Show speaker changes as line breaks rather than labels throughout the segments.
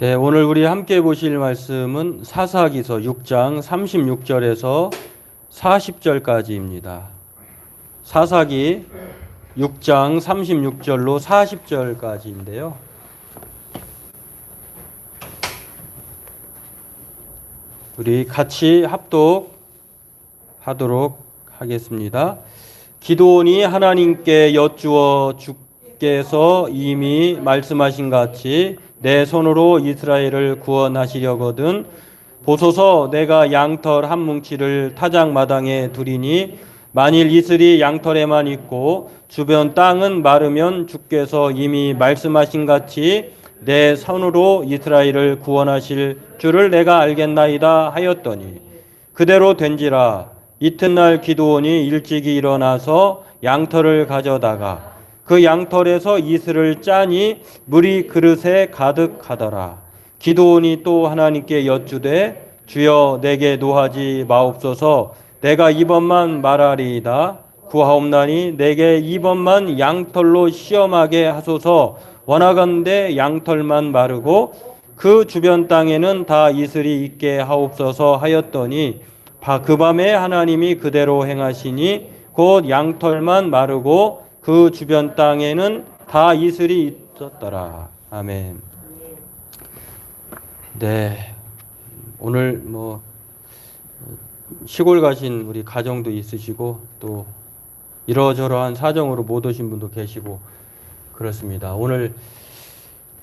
네, 오늘 우리 함께 보실 말씀은 사사기서 6장 36절에서 40절까지입니다. 사사기 6장 36절로 40절까지인데요. 우리 같이 합독하도록 하겠습니다. 기드온이 하나님께 여쭈어 주께서 이미 말씀하신 같이 내 손으로 이스라엘을 구원하시려거든 보소서, 내가 양털 한 뭉치를 타작마당에 두리니 만일 이슬이 양털에만 있고 주변 땅은 마르면 주께서 이미 말씀하신 같이 내 손으로 이스라엘을 구원하실 줄을 내가 알겠나이다 하였더니 그대로 된지라. 이튿날 기드온이 일찍이 일어나서 양털을 가져다가 그 양털에서 이슬을 짜니 물이 그릇에 가득하더라. 기드온이 또 하나님께 여쭈되 주여 내게 노하지 마옵소서. 내가 이번만 말하리이다. 구하옵나니 내게 이번만 양털로 시험하게 하소서. 원하건대 양털만 마르고 그 주변 땅에는 다 이슬이 있게 하옵소서 하였더니 그 밤에 하나님이 그대로 행하시니 곧 양털만 마르고 그 주변 땅에는 다 이슬이 있었더라. 아멘. 네, 오늘 시골 가신 우리 가정도 있으시고 또 이러저러한 사정으로 못 오신 분도 계시고 그렇습니다. 오늘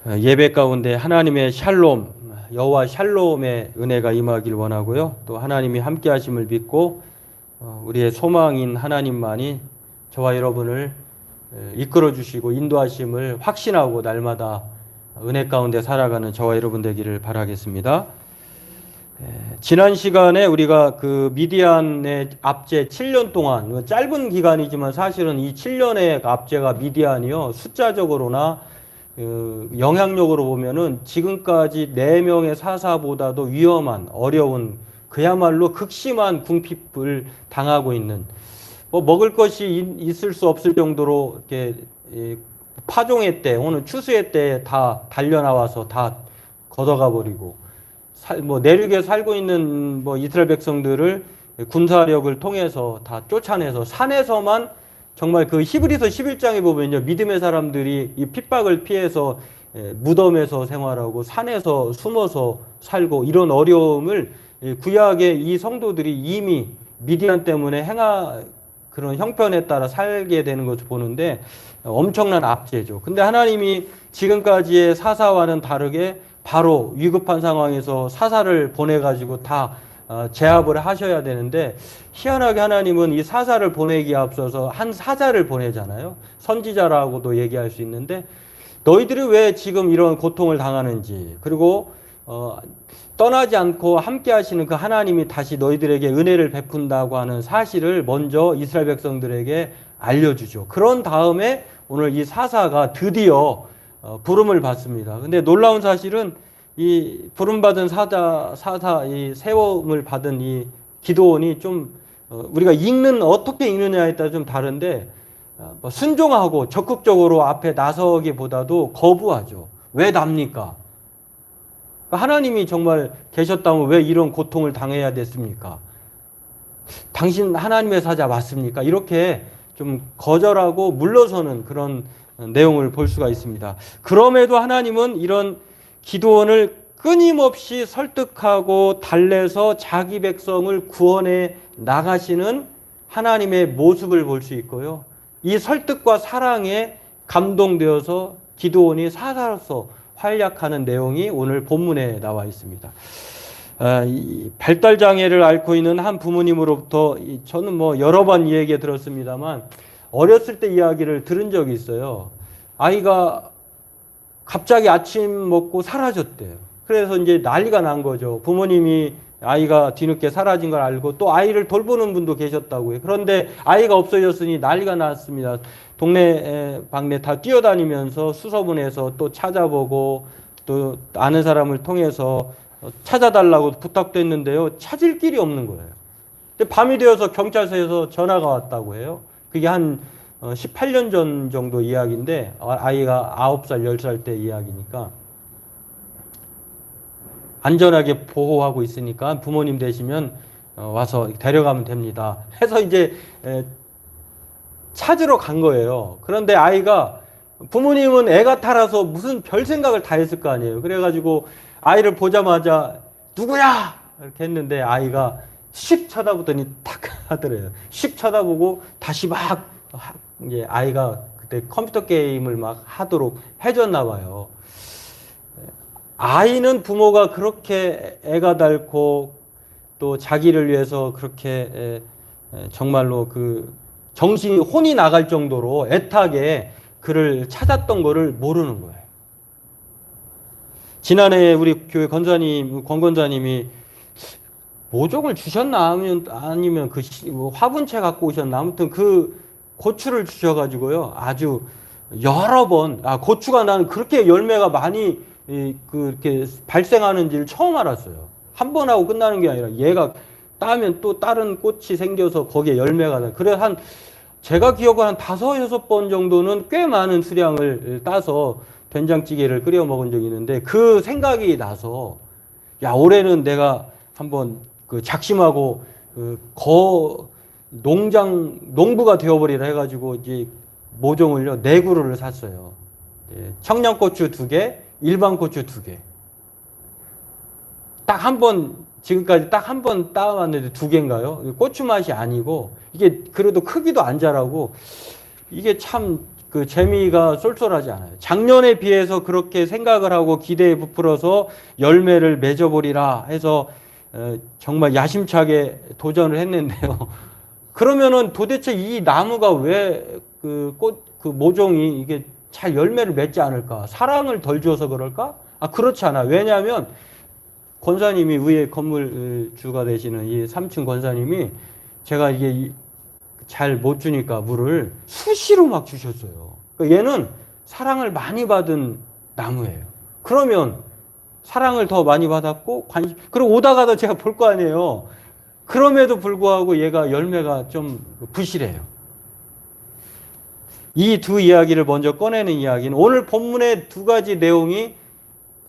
예배 가운데 하나님의 샬롬, 여호와 샬롬의 은혜가 임하길 원하고요. 또 하나님이 함께 하심을 믿고 우리의 소망인 하나님만이 저와 여러분을 이끌어 주시고 인도하심을 확신하고 날마다 은혜 가운데 살아가는 저와 여러분 되기를 바라겠습니다. 지난 시간에 우리가 그 미디안의 압제 7년 동안, 짧은 기간이지만 사실은 이 7년의 압제가 미디안이요, 숫자적으로나 영향력으로 보면은 지금까지 4명의 사사보다도 위험한, 어려운, 그야말로 극심한 궁핍을 당하고 있는, 먹을 것이 있을 수 없을 정도로 이렇게 파종의 때, 오늘 추수의 때 다 달려나와서 다 걷어가 버리고, 내륙에 살고 있는 이스라엘 백성들을 군사력을 통해서 다 쫓아내서 산에서만, 정말 그 히브리서 11장에 보면요, 믿음의 사람들이 이 핍박을 피해서 무덤에서 생활하고 산에서 숨어서 살고 이런 어려움을 구약의 이 성도들이 이미 미디안 때문에 그런 형편에 따라 살게 되는 것을 보는데 엄청난 압제죠. 근데 하나님이 지금까지의 사사와는 다르게 바로 위급한 상황에서 사사를 보내가지고 다 제압을 하셔야 되는데, 희한하게 하나님은 이 사사를 보내기에 앞서서 한 사자를 보내잖아요. 선지자라고도 얘기할 수 있는데, 너희들이 왜 지금 이런 고통을 당하는지, 그리고 떠나지 않고 함께 하시는 그 하나님이 다시 너희들에게 은혜를 베푼다고 하는 사실을 먼저 이스라엘 백성들에게 알려주죠. 그런 다음에 오늘 이 사사가 드디어 부름을 받습니다. 근데 놀라운 사실은 이 부름받은 이 세움을 받은 이 기드온이 좀 우리가 어떻게 읽느냐에 따라 좀 다른데, 순종하고 적극적으로 앞에 나서기보다도 거부하죠. 왜 납니까? 하나님이 정말 계셨다면 왜 이런 고통을 당해야 됐습니까? 당신 하나님의 사자 맞습니까? 이렇게 좀 거절하고 물러서는 그런 내용을 볼 수가 있습니다. 그럼에도 하나님은 이런 기드온을 끊임없이 설득하고 달래서 자기 백성을 구원해 나가시는 하나님의 모습을 볼 수 있고요. 이 설득과 사랑에 감동되어서 기드온이 사사로서 활약하는 내용이 오늘 본문에 나와 있습니다. 이 발달 장애를 앓고 있는 한 부모님으로부터 저는 여러 번 이 얘기 들었습니다만, 어렸을 때 이야기를 들은 적이 있어요. 아이가 갑자기 아침 먹고 사라졌대요. 그래서 이제 난리가 난 거죠. 부모님이 아이가 뒤늦게 사라진 걸 알고 또 아이를 돌보는 분도 계셨다고요. 그런데 아이가 없어졌으니 난리가 났습니다. 동네 방네 다 뛰어다니면서 수소문해서 또 찾아보고 또 아는 사람을 통해서 찾아달라고 부탁도 했는데요, 찾을 길이 없는 거예요. 근데 밤이 되어서 경찰서에서 전화가 왔다고 해요. 그게 한 18년 전 정도 이야기인데, 아이가 9살, 10살 때 이야기니까. 안전하게 보호하고 있으니까 부모님 되시면 와서 데려가면 됩니다. 해서 이제 찾으러 간 거예요. 그런데 아이가 부모님은 애가 타라서 무슨 별 생각을 다 했을 거 아니에요. 그래가지고 아이를 보자마자 누구야? 이렇게 했는데 아이가 씩 쳐다보더니 탁 하더래요. 씩 쳐다보고 다시 막 이제 아이가 그때 컴퓨터 게임을 막 하도록 해줬나 봐요. 아이는 부모가 그렇게 애가 닳고 또 자기를 위해서 그렇게 정말로 그 정신이 혼이 나갈 정도로 애타게 그를 찾았던 거를 모르는 거예요. 지난해 우리 교회 권사님, 권 권사님이 모종을 주셨나 아니면 그 화분채 갖고 오셨나 아무튼 그 고추를 주셔가지고요 아주 여러 번 고추가 나는 그렇게 열매가 많이 그렇게 발생하는지를 처음 알았어요. 한 번 하고 끝나는 게 아니라 얘가 따면 또 다른 꽃이 생겨서 거기에 열매가 나. 그래 한 제가 기억한 한 5-6번 정도는 꽤 많은 수량을 따서 된장찌개를 끓여 먹은 적이 있는데 그 생각이 나서 야 올해는 내가 한번 그 작심하고 농부가 되어버리라 해가지고 이제 모종을요 4그루를 샀어요. 청양고추 2개, 일반 고추 2개. 딱 한 번 지금까지 딱 한 번 따왔는데 2개인가요? 고추 맛이 아니고 이게 그래도 크기도 안 자라고 이게 참 그 재미가 쏠쏠하지 않아요. 작년에 비해서 그렇게 생각을 하고 기대에 부풀어서 열매를 맺어보리라 해서 정말 야심차게 도전을 했는데요. 그러면은 도대체 이 나무가 왜 그 모종이 이게 잘 열매를 맺지 않을까? 사랑을 덜 줘서 그럴까? 그렇지 않아. 왜냐하면 권사님이 위에 건물주가 되시는 이 3층 권사님이 제가 이게 잘 못 주니까 물을 수시로 막 주셨어요. 얘는 사랑을 많이 받은 나무예요. 그러면 사랑을 더 많이 받았고 그리고 오다가도 제가 볼 거 아니에요. 그럼에도 불구하고 얘가 열매가 좀 부실해요. 이 두 이야기를 먼저 꺼내는 이야기는 오늘 본문의 2가지 내용이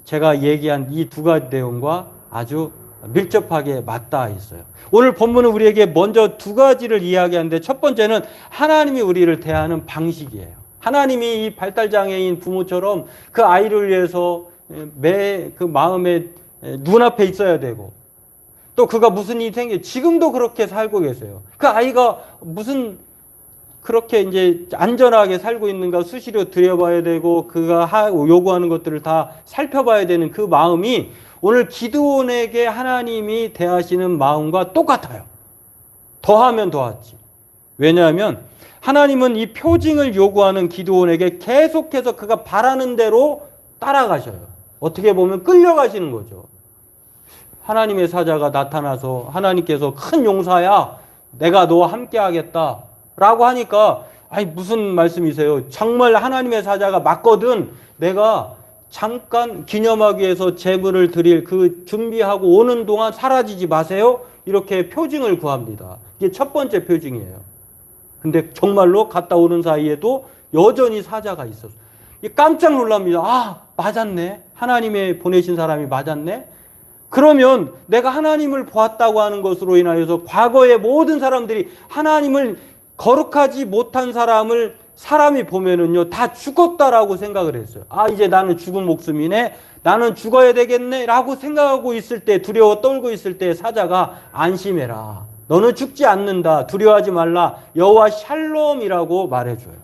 제가 얘기한 이 2가지 내용과 아주 밀접하게 맞닿아 있어요. 오늘 본문은 우리에게 먼저 2가지를 이야기하는데 첫 번째는 하나님이 우리를 대하는 방식이에요. 하나님이 이 발달장애인 부모처럼 그 아이를 위해서 매 그 마음에 눈앞에 있어야 되고 또 그가 무슨 일이 생겨 지금도 그렇게 살고 계세요. 그 아이가 무슨 그렇게 이제 안전하게 살고 있는가 수시로 들여봐야 되고 그가 요구하는 것들을 다 살펴봐야 되는 그 마음이 오늘 기드온에게 하나님이 대하시는 마음과 똑같아요. 더하면 더하지. 왜냐하면 하나님은 이 표징을 요구하는 기드온에게 계속해서 그가 바라는 대로 따라가셔요. 어떻게 보면 끌려가시는 거죠. 하나님의 사자가 나타나서 하나님께서 큰 용사야 내가 너와 함께 하겠다 라고 하니까 아니 무슨 말씀이세요? 정말 하나님의 사자가 맞거든 내가 잠깐 기념하기 위해서 제물을 드릴 그 준비하고 오는 동안 사라지지 마세요. 이렇게 표징을 구합니다. 이게 첫 번째 표징이에요. 근데 정말로 갔다 오는 사이에도 여전히 사자가 있었어요. 깜짝 놀랍니다. 맞았네. 하나님의 보내신 사람이 맞았네. 그러면 내가 하나님을 보았다고 하는 것으로 인하여서 과거의 모든 사람들이 하나님을 거룩하지 못한 사람이 보면은요, 다 죽었다라고 생각을 했어요. 이제 나는 죽은 목숨이네. 나는 죽어야 되겠네. 라고 생각하고 있을 때, 두려워 떨고 있을 때 사자가 안심해라. 너는 죽지 않는다. 두려워하지 말라. 여호와 샬롬이라고 말해줘요.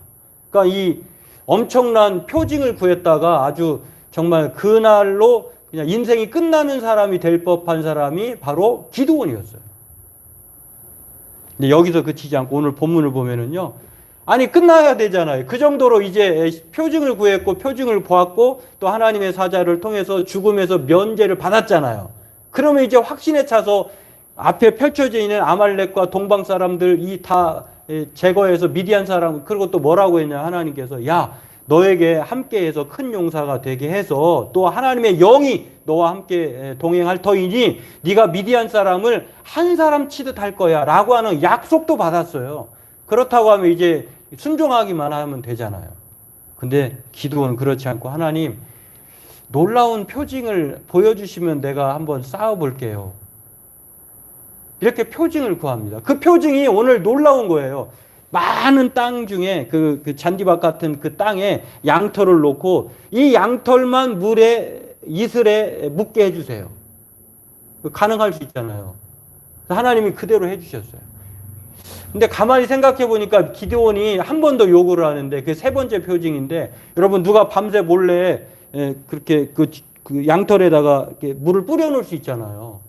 그러니까 이 엄청난 표징을 구했다가 아주 정말 그날로 그냥 인생이 끝나는 사람이 될 법한 사람이 바로 기드온이었어요. 근데 여기서 그치지 않고 오늘 본문을 보면은요. 아니 끝나야 되잖아요. 그 정도로 이제 표징을 구했고 표징을 보았고 또 하나님의 사자를 통해서 죽음에서 면제를 받았잖아요. 그러면 이제 확신에 차서 앞에 펼쳐져 있는 아말렉과 동방 사람들 이 다 제거해서 미디안 사람 그리고 또 뭐라고 했냐 하나님께서 야 너에게 함께해서 큰 용사가 되게 해서 또 하나님의 영이 너와 함께 동행할 터이니 네가 미디안 사람을 한 사람 치듯 할 거야 라고 하는 약속도 받았어요. 그렇다고 하면 이제 순종하기만 하면 되잖아요. 근데 기드온은 그렇지 않고 하나님 놀라운 표징을 보여주시면 내가 한번 싸워볼게요. 이렇게 표징을 구합니다. 그 표징이 오늘 놀라운 거예요. 많은 땅 중에 그 잔디밭 같은 그 땅에 양털을 놓고 이 양털만 이슬에 묻게 해주세요. 가능할 수 있잖아요. 하나님이 그대로 해주셨어요. 근데 가만히 생각해 보니까 기드온이 한 번 더 요구를 하는데 그게 세 번째 표징인데, 여러분 누가 밤새 몰래 그렇게 그 양털에다가 이렇게 물을 뿌려 놓을 수 있잖아요.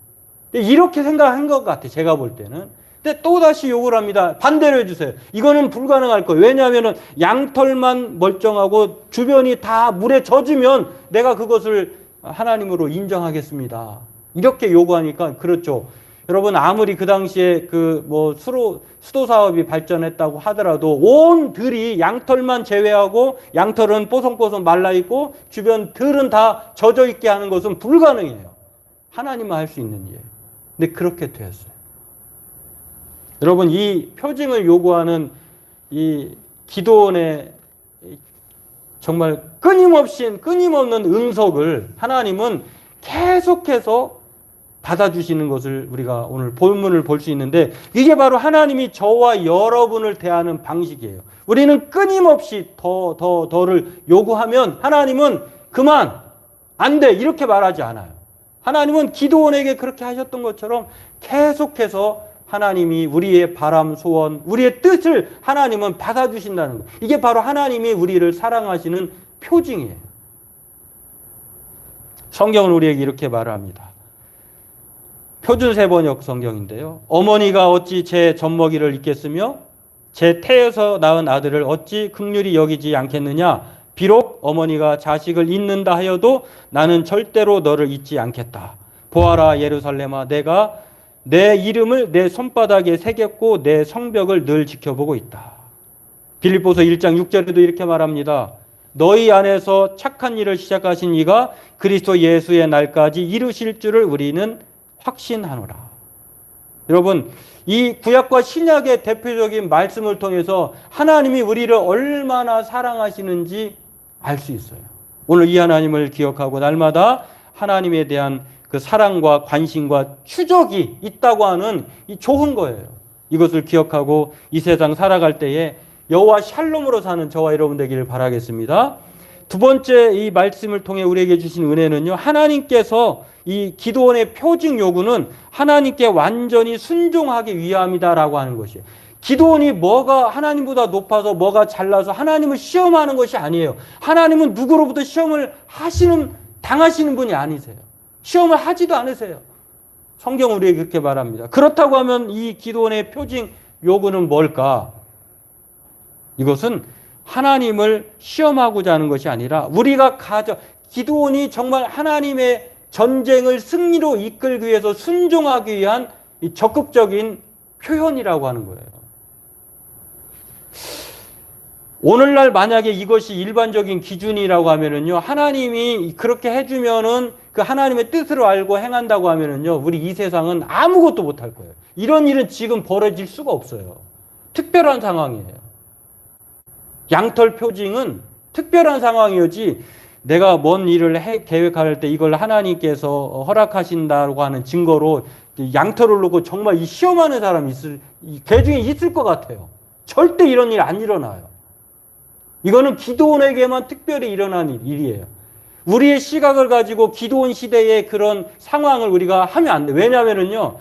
이렇게 생각한 것 같아요. 제가 볼 때는. 근데 또다시 요구를 합니다. 반대로 해주세요. 이거는 불가능할 거예요. 왜냐하면 양털만 멀쩡하고 주변이 다 물에 젖으면 내가 그것을 하나님으로 인정하겠습니다. 이렇게 요구하니까 그렇죠. 여러분 아무리 그 당시에 수도 사업이 발전했다고 하더라도 온 들이 양털만 제외하고, 양털은 뽀송뽀송 말라 있고 주변 들은 다 젖어 있게 하는 것은 불가능해요. 하나님만 할 수 있는 일. 근데 그렇게 되었어요. 여러분 이 표징을 요구하는 이 기드온의 정말 끊임없는 응석을 하나님은 계속해서 받아주시는 것을 우리가 오늘 본문을 볼 수 있는데, 이게 바로 하나님이 저와 여러분을 대하는 방식이에요. 우리는 끊임없이 더를 요구하면 하나님은 그만, 안 돼, 이렇게 말하지 않아요. 하나님은 기드온에게 그렇게 하셨던 것처럼 계속해서 하나님이 우리의 바람, 소원, 우리의 뜻을 하나님은 받아주신다는 거예요. 이게 바로 하나님이 우리를 사랑하시는 표징이에요. 성경은 우리에게 이렇게 말을 합니다. 표준세번역 성경인데요. 어머니가 어찌 제 젖먹이를 잊겠으며 제 태에서 낳은 아들을 어찌 긍휼히 여기지 않겠느냐. 비록 어머니가 자식을 잊는다 하여도 나는 절대로 너를 잊지 않겠다. 보아라 예루살렘아, 내가 내 이름을 내 손바닥에 새겼고 내 성벽을 늘 지켜보고 있다. 빌립보서 1장 6절에도 이렇게 말합니다. 너희 안에서 착한 일을 시작하신 이가 그리스도 예수의 날까지 이루실 줄을 우리는 확신하노라. 여러분 이 구약과 신약의 대표적인 말씀을 통해서 하나님이 우리를 얼마나 사랑하시는지 알 수 있어요. 오늘 이 하나님을 기억하고 날마다 하나님에 대한 그 사랑과 관심과 추적이 있다고 하는 이 좋은 거예요. 이것을 기억하고 이 세상 살아갈 때에 여호와 샬롬으로 사는 저와 여러분 되기를 바라겠습니다. 두 번째 이 말씀을 통해 우리에게 주신 은혜는요, 하나님께서 이 기드온의 표징 요구는 하나님께 완전히 순종하기 위함이다라고 하는 것이에요. 기드온이 뭐가 하나님보다 높아서 뭐가 잘나서 하나님을 시험하는 것이 아니에요. 하나님은 누구로부터 시험을 당하시는 분이 아니세요. 시험을 하지도 않으세요. 성경은 우리에게 그렇게 말합니다. 그렇다고 하면 이 기드온의 표징 요구는 뭘까? 이것은 하나님을 시험하고자 하는 것이 아니라 기드온이 정말 하나님의 전쟁을 승리로 이끌기 위해서 순종하기 위한 이 적극적인 표현이라고 하는 거예요. 오늘날 만약에 이것이 일반적인 기준이라고 하면은요, 하나님이 그렇게 해주면은 그 하나님의 뜻으로 알고 행한다고 하면은요, 우리 이 세상은 아무것도 못할 거예요. 이런 일은 지금 벌어질 수가 없어요. 특별한 상황이에요. 양털 표징은 특별한 상황이었지, 내가 뭔 일을 계획할 때 이걸 하나님께서 허락하신다고 하는 증거로 양털을 놓고 정말 이 시험하는 사람이 개 중에 있을 것 같아요. 절대 이런 일 안 일어나요. 이거는 기드온에게만 특별히 일어난 일이에요. 우리의 시각을 가지고 기드온 시대의 그런 상황을 우리가 하면 안 돼. 왜냐하면요,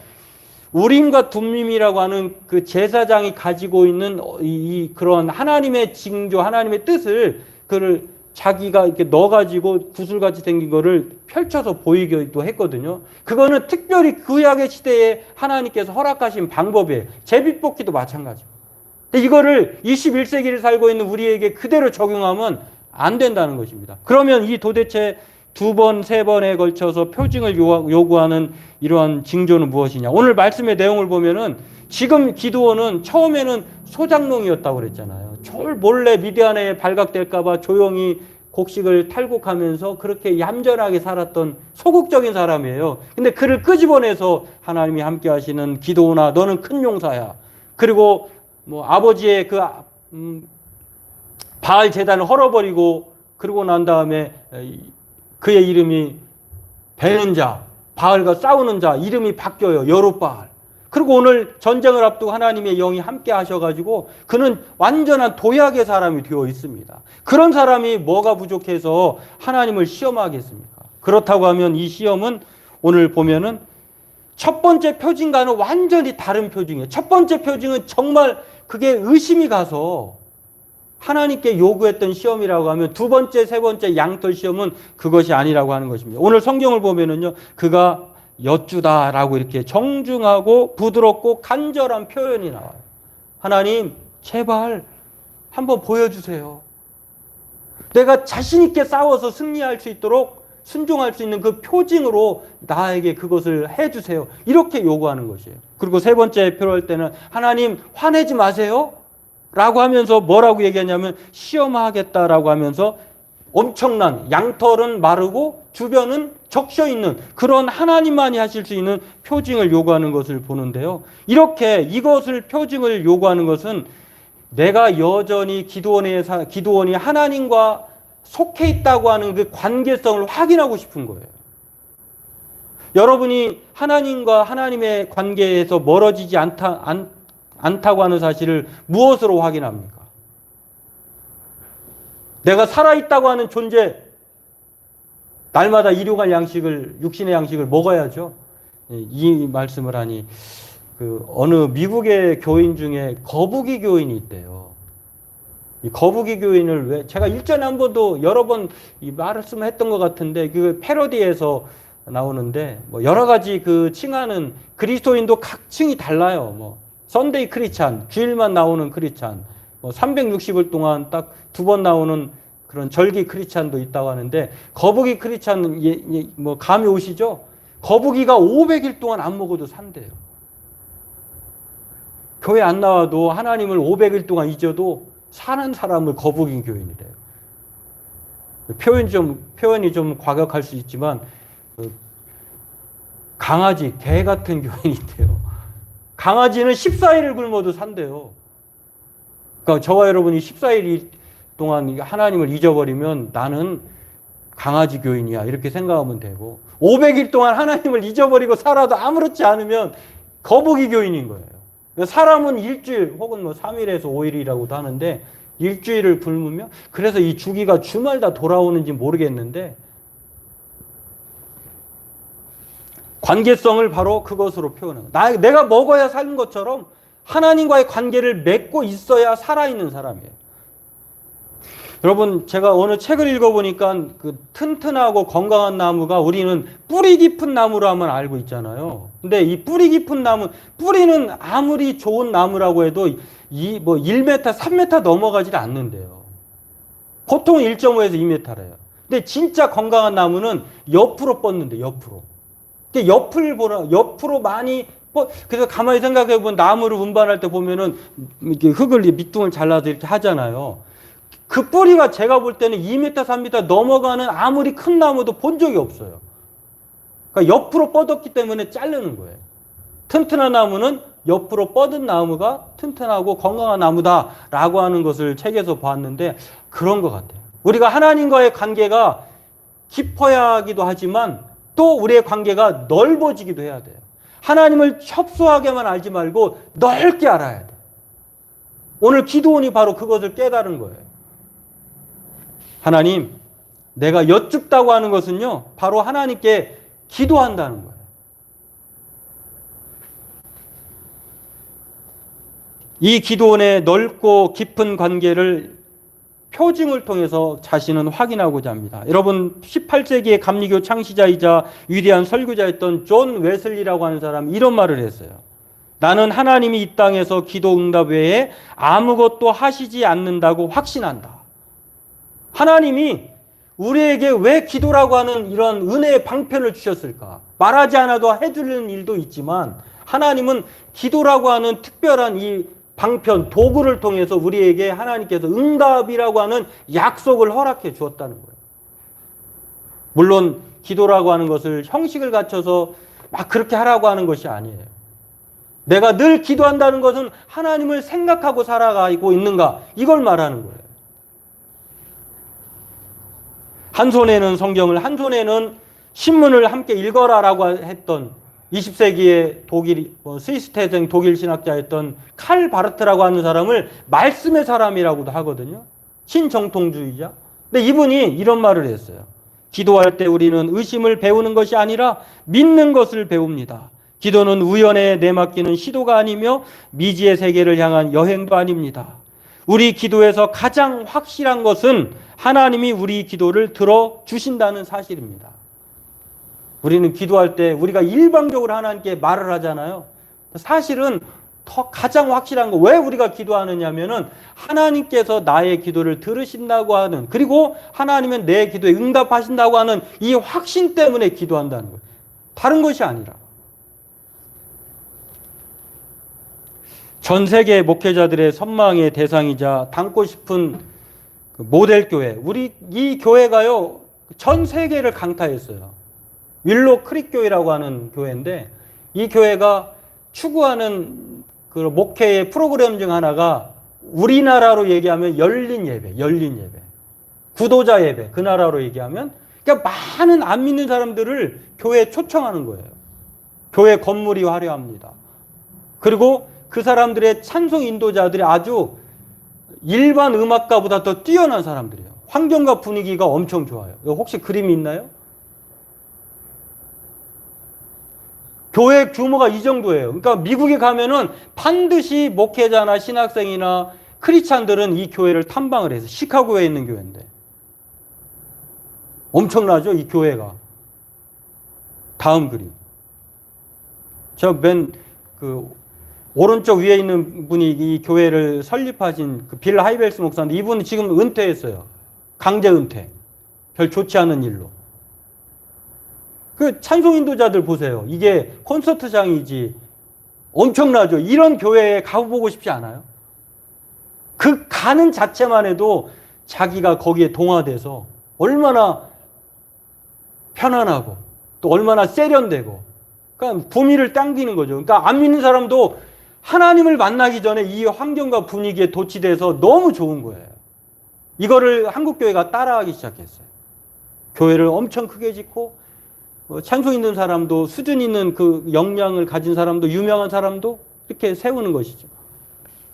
우림과 둠밈이라고 하는 그 제사장이 가지고 있는 그런 하나님의 징조, 하나님의 뜻을 자기가 이렇게 넣어가지고 구슬같이 생긴 거를 펼쳐서 보이기도 했거든요. 그거는 특별히 구약의 시대에 하나님께서 허락하신 방법이에요. 제비뽑기도 마찬가지고. 근데 이거를 21세기를 살고 있는 우리에게 그대로 적용하면 안 된다는 것입니다. 그러면 이 도대체 2번, 3번에 걸쳐서 표징을 요구하는 이러한 징조는 무엇이냐? 오늘 말씀의 내용을 보면은 지금 기드온은 처음에는 소장농이었다고 그랬잖아요. 몰래 미디안에 발각될까봐 조용히 곡식을 탈곡하면서 그렇게 얌전하게 살았던 소극적인 사람이에요. 근데 그를 끄집어내서 하나님이 함께 하시는 기드온아, 너는 큰 용사야. 그리고 아버지의 바알 제단을 헐어버리고, 그러고 난 다음에 그의 이름이 베는 자, 바알과 싸우는 자 이름이 바뀌어요. 여룻바알. 그리고 오늘 전쟁을 앞두고 하나님의 영이 함께 하셔가지고 그는 완전한 도약의 사람이 되어 있습니다. 그런 사람이 뭐가 부족해서 하나님을 시험하겠습니까? 그렇다고 하면 이 시험은 오늘 보면은 첫 번째 표징과는 완전히 다른 표징이에요. 첫 번째 표징은 정말 그게 의심이 가서 하나님께 요구했던 시험이라고 하면 두 번째, 세 번째 양털 시험은 그것이 아니라고 하는 것입니다. 오늘 성경을 보면은요, 그가 여쭈다라고 이렇게 정중하고 부드럽고 간절한 표현이 나와요. 하나님, 제발 한번 보여주세요. 내가 자신있게 싸워서 승리할 수 있도록 순종할 수 있는 그 표징으로 나에게 그것을 해주세요. 이렇게 요구하는 것이에요. 그리고 세 번째 표현할 때는 하나님 화내지 마세요. 라고 하면서 뭐라고 얘기하냐면 시험하겠다라고 하면서 엄청난 양털은 마르고 주변은 적셔 있는 그런 하나님만이 하실 수 있는 표징을 요구하는 것을 보는데요. 이렇게 이것을 표징을 요구하는 것은 내가 여전히 기드온이 하나님과 속해 있다고 하는 그 관계성을 확인하고 싶은 거예요. 여러분이 하나님과 하나님의 관계에서 멀어지지 않다고 하는 사실을 무엇으로 확인합니까? 내가 살아있다고 하는 존재, 날마다 일용할 양식을, 육신의 양식을 먹어야죠. 이 말씀을 하니, 어느 미국의 교인 중에 거북이 교인이 있대요. 이 거북이 교인을 제가 일전에 한 번도 여러 번 이 말씀을 했던 것 같은데, 그 패러디에서 나오는데, 뭐 여러 가지 그 칭하는 그리스도인도 각 칭이 달라요. 뭐, 선데이 크리스찬, 주일만 나오는 크리스찬, 뭐 360일 동안 딱 2번 나오는 그런 절기 크리스찬도 있다고 하는데, 거북이 크리스찬은 뭐 감이 오시죠? 거북이가 500일 동안 안 먹어도 산대요. 교회 안 나와도 하나님을 500일 동안 잊어도 사는 사람을 거북이 교인이래요. 표현이 좀 과격할 수 있지만, 강아지, 개 같은 교인이 있대요. 강아지는 14일을 굶어도 산대요. 그러니까 저와 여러분이 14일 동안 하나님을 잊어버리면 나는 강아지 교인이야. 이렇게 생각하면 되고, 500일 동안 하나님을 잊어버리고 살아도 아무렇지 않으면 거북이 교인인 거예요. 사람은 일주일 혹은 뭐 3일에서 5일이라고도 하는데 일주일을 굶으며, 그래서 이 주기가 주말다 돌아오는지 모르겠는데 관계성을 바로 그것으로 표현해요. 내가 먹어야 사는 것처럼 하나님과의 관계를 맺고 있어야 살아있는 사람이에요. 여러분, 제가 어느 책을 읽어보니까 그 튼튼하고 건강한 나무가 우리는 뿌리 깊은 나무로 하면 알고 있잖아요. 근데 이 뿌리 깊은 나무, 뿌리는 아무리 좋은 나무라고 해도 뭐 1m, 3m 넘어가지 않는데요. 보통 1.5에서 2m래요. 근데 진짜 건강한 나무는 옆으로 뻗는데, 옆으로. 옆으로 많이 그래서 가만히 생각해 보면 나무를 운반할 때 보면은 이렇게 흙을 밑둥을 잘라서 이렇게 하잖아요. 그 뿌리가 제가 볼 때는 2m, 3m 넘어가는 아무리 큰 나무도 본 적이 없어요. 그러니까 옆으로 뻗었기 때문에 자르는 거예요. 튼튼한 나무는 옆으로 뻗은 나무가 튼튼하고 건강한 나무다라고 하는 것을 책에서 봤는데 그런 것 같아요. 우리가 하나님과의 관계가 깊어야 하기도 하지만 또 우리의 관계가 넓어지기도 해야 돼요. 하나님을 협소하게만 알지 말고 넓게 알아야 돼요. 오늘 기드온이 바로 그것을 깨달은 거예요. 하나님, 내가 여쭙다고 하는 것은요, 바로 하나님께 기도한다는 거예요. 이 기드온의 넓고 깊은 관계를 표징을 통해서 자신은 확인하고자 합니다. 여러분, 18세기의 감리교 창시자이자 위대한 설교자였던 존 웨슬리라고 하는 사람이 이런 말을 했어요. 나는 하나님이 이 땅에서 기도 응답 외에 아무것도 하시지 않는다고 확신한다. 하나님이 우리에게 왜 기도라고 하는 이런 은혜의 방편을 주셨을까? 말하지 않아도 해주는 일도 있지만 하나님은 기도라고 하는 특별한 이 방편, 도구를 통해서 우리에게 하나님께서 응답이라고 하는 약속을 허락해 주었다는 거예요. 물론 기도라고 하는 것을 형식을 갖춰서 막 그렇게 하라고 하는 것이 아니에요. 내가 늘 기도한다는 것은 하나님을 생각하고 살아가고 있는가? 이걸 말하는 거예요. 한 손에는 성경을, 한 손에는 신문을 함께 읽어라라고 했던 20세기의 독일, 스위스 태생 독일 신학자였던 칼 바르트라고 하는 사람을 말씀의 사람이라고도 하거든요. 신정통주의자. 근데 이분이 이런 말을 했어요. 기도할 때 우리는 의심을 배우는 것이 아니라 믿는 것을 배웁니다. 기도는 우연에 내맡기는 시도가 아니며 미지의 세계를 향한 여행도 아닙니다. 우리 기도에서 가장 확실한 것은 하나님이 우리 기도를 들어주신다는 사실입니다. 우리는 기도할 때 우리가 일방적으로 하나님께 말을 하잖아요. 사실은 더 가장 확실한 거, 왜 우리가 기도하느냐면은 하나님께서 나의 기도를 들으신다고 하는, 그리고 하나님은 내 기도에 응답하신다고 하는 이 확신 때문에 기도한다는 거예요. 다른 것이 아니라. 전 세계 목회자들의 선망의 대상이자 닮고 싶은 모델교회, 우리 이 교회가요 전 세계를 강타했어요. 윌로 크릭 교회라고 하는 교회인데, 이 교회가 추구하는 그 목회의 프로그램 중 하나가 우리나라로 얘기하면 열린 예배, 구도자 예배, 그 나라로 얘기하면, 그러니까 많은 안 믿는 사람들을 교회에 초청하는 거예요. 교회 건물이 화려합니다. 그리고 그 사람들의 찬송 인도자들이 아주 일반 음악가보다 더 뛰어난 사람들이에요. 환경과 분위기가 엄청 좋아요. 혹시 그림이 있나요? 교회 규모가 이 정도예요. 그러니까 미국에 가면은 반드시 목회자나 신학생이나 크리스찬들은 이 교회를 탐방을 해서, 시카고에 있는 교회인데 엄청나죠, 이 교회가. 다음 그림. 저 맨 오른쪽 위에 있는 분이 이 교회를 설립하신 그 빌 하이벨스 목사인데, 이분은 지금 은퇴했어요. 강제 은퇴. 별 좋지 않은 일로. 그 찬송 인도자들 보세요. 이게 콘서트장이지. 엄청나죠. 이런 교회에 가보고 싶지 않아요? 그 가는 자체만 해도 자기가 거기에 동화돼서 얼마나 편안하고 또 얼마나 세련되고, 그러니까 부미를 당기는 거죠. 그러니까 안 믿는 사람도 하나님을 만나기 전에 이 환경과 분위기에 도취돼서 너무 좋은 거예요. 이거를 한국교회가 따라하기 시작했어요. 교회를 엄청 크게 짓고, 찬송 있는 사람도, 수준 있는 그 역량을 가진 사람도, 유명한 사람도 이렇게 세우는 것이죠.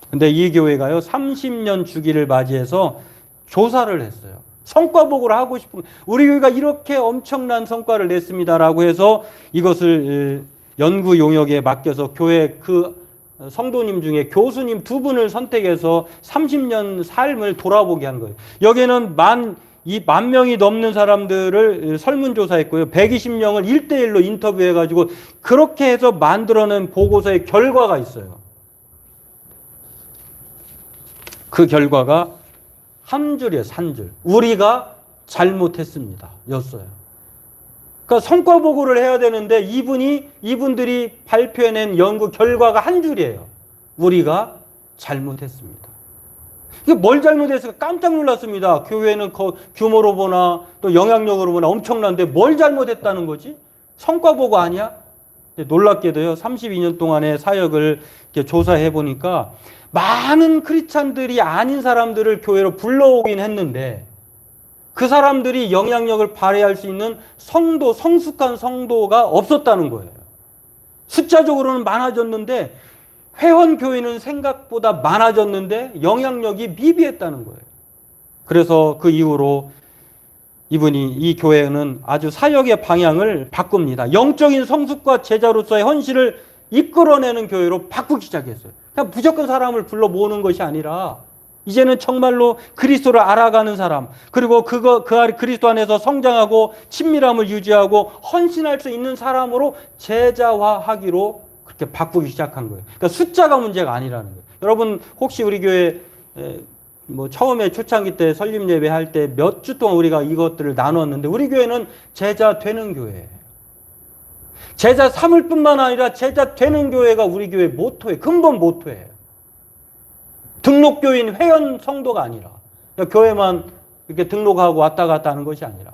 근데 이 교회가요, 30년 주기를 맞이해서 조사를 했어요. 성과 보고를 하고 싶은, 우리 교회가 이렇게 엄청난 성과를 냈습니다라고 해서 이것을 연구 용역에 맡겨서 교회 그 성도님 중에 교수님 2분을 선택해서 30년 삶을 돌아보게 한 거예요. 여기에는 만 명이 넘는 사람들을 설문조사했고요. 120명을 1대1로 인터뷰해가지고 그렇게 해서 만들어낸 보고서의 결과가 있어요. 그 결과가 한 줄이에요, 한 줄. 우리가 잘못했습니다. 였어요. 그러니까 성과 보고를 해야 되는데 이분들이 발표해낸 연구 결과가 한 줄이에요. 우리가 잘못했습니다. 이게 뭘 잘못했을까 깜짝 놀랐습니다. 교회는 규모로 보나 또 영향력으로 보나 엄청난데 뭘 잘못했다는 거지? 성과 보고 아니야? 놀랍게도요, 32년 동안의 사역을 이렇게 조사해 보니까 많은 크리스찬들이 아닌 사람들을 교회로 불러오긴 했는데, 그 사람들이 영향력을 발휘할 수 있는 성도, 성숙한 성도가 없었다는 거예요. 숫자적으로는 많아졌는데, 회원교회는 생각보다 많아졌는데 영향력이 미비했다는 거예요. 그래서 그 이후로 이 교회는 아주 사역의 방향을 바꿉니다. 영적인 성숙과 제자로서의 헌신을 이끌어내는 교회로 바꾸기 시작했어요. 그냥 무조건 사람을 불러 모으는 것이 아니라, 이제는 정말로 그리스도를 알아가는 사람, 그리고 그리스도 안에서 성장하고 친밀함을 유지하고 헌신할 수 있는 사람으로 제자화하기로 그렇게 바꾸기 시작한 거예요. 그러니까 숫자가 문제가 아니라는 거예요. 여러분 혹시 우리 교회 처음에 초창기 때 설립 예배 할 때 몇 주 동안 우리가 이것들을 나눴는데, 우리 교회는 제자 되는 교회예요. 제자 삼을 뿐만 아니라 제자 되는 교회가 우리 교회 모토예요. 근본 모토예요. 등록교인 회원 성도가 아니라, 교회만 이렇게 등록하고 왔다 갔다 하는 것이 아니라,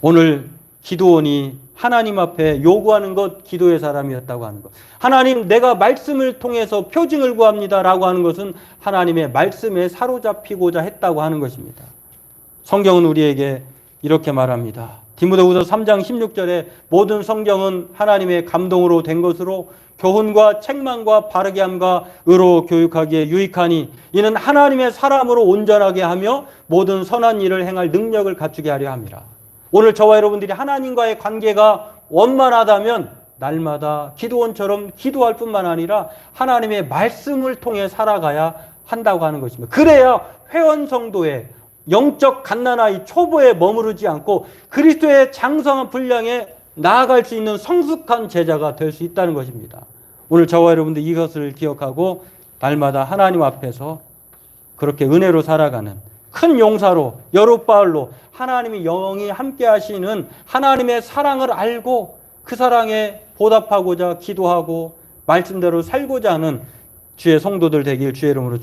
오늘 기도원이 하나님 앞에 요구하는 것, 기도의 사람이었다고 하는 것. 하나님, 내가 말씀을 통해서 표징을 구합니다 라고 하는 것은 하나님의 말씀에 사로잡히고자 했다고 하는 것입니다. 성경은 우리에게 이렇게 말합니다. 디모데후서 3장 16절에 모든 성경은 하나님의 감동으로 된 것으로 교훈과 책망과 바르게 함과 의로 교육하기에 유익하니 이는 하나님의 사람으로 온전하게 하며 모든 선한 일을 행할 능력을 갖추게 하려 함이라. 오늘 저와 여러분들이 하나님과의 관계가 원만하다면 날마다 기도원처럼 기도할 뿐만 아니라 하나님의 말씀을 통해 살아가야 한다고 하는 것입니다. 그래야 회원 성도의 영적 갓난아이 초보에 머무르지 않고 그리스도의 장성한 분량에 나아갈 수 있는 성숙한 제자가 될 수 있다는 것입니다. 오늘 저와 여러분들 이것을 기억하고 날마다 하나님 앞에서 그렇게 은혜로 살아가는 큰 용사로 여룻바울로 하나님이 영이 함께 하시는 하나님의 사랑을 알고 그 사랑에 보답하고자 기도하고 말씀대로 살고자 하는 주의 성도들 되길 주의 이름으로